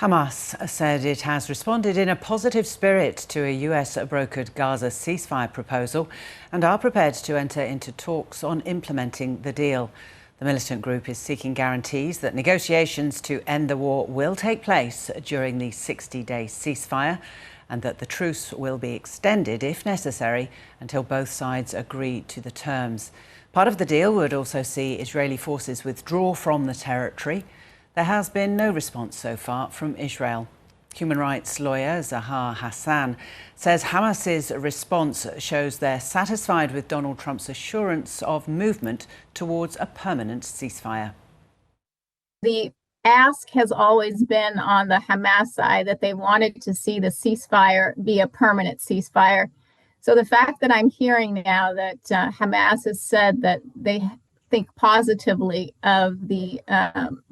Hamas said it has responded in a positive spirit to a US-brokered Gaza ceasefire proposal and are prepared to enter into talks on implementing the deal. The militant group is seeking guarantees that negotiations to end the war will take place during the 60-day ceasefire and that the truce will be extended, if necessary, until both sides agree to the terms. Part of the deal would also see Israeli forces withdraw from the territory. There has been no response so far from Israel. Human rights lawyer Zaha Hassan says Hamas's response shows they're satisfied with Donald Trump's assurance of movement towards a permanent ceasefire. The ask has always been on the Hamas side that they wanted to see the ceasefire be a permanent ceasefire. So the fact that I'm hearing now that Hamas has said that they think positively of the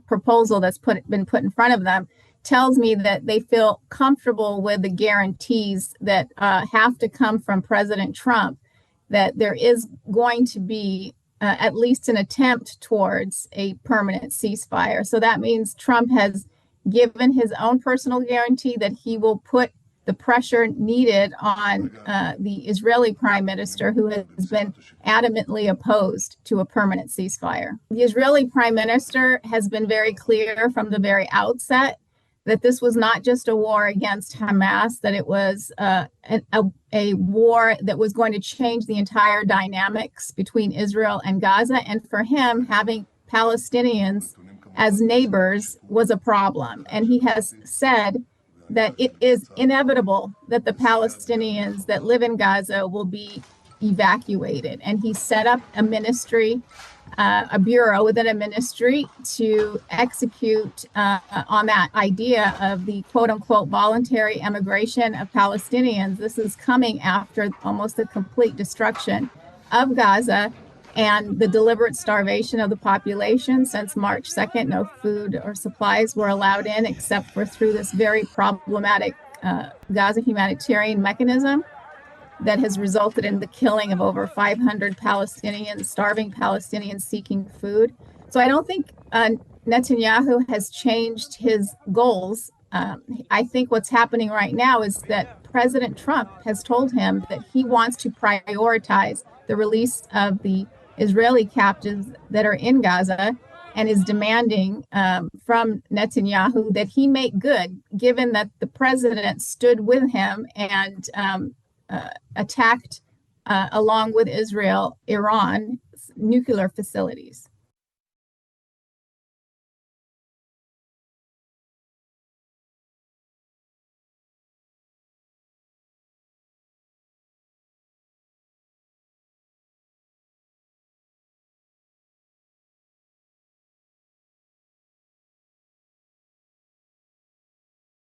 proposal that's been put in front of them tells me that they feel comfortable with the guarantees that have to come from President Trump, that there is going to be at least an attempt towards a permanent ceasefire. So that means Trump has given his own personal guarantee that he will put the pressure needed on the Israeli prime minister, who has been adamantly opposed to a permanent ceasefire. The Israeli prime minister has been very clear from the very outset that this was not just a war against Hamas, that it was a war that was going to change the entire dynamics between Israel and Gaza. And for him, having Palestinians as neighbors was a problem. And he has said that it is inevitable that the Palestinians that live in Gaza will be evacuated. And he set up a ministry, a bureau within a ministry to execute on that idea of the quote unquote voluntary emigration of Palestinians. This is coming after almost the complete destruction of Gaza and the deliberate starvation of the population. Since March 2nd, no food or supplies were allowed in except for through this very problematic Gaza humanitarian mechanism that has resulted in the killing of over 500 Palestinians, starving Palestinians seeking food. So I don't think Netanyahu has changed his goals. I think what's happening right now is that President Trump has told him that he wants to prioritize the release of the Israeli captives that are in Gaza and is demanding from Netanyahu that he make good, given that the president stood with him and attacked, along with Israel, Iran's nuclear facilities.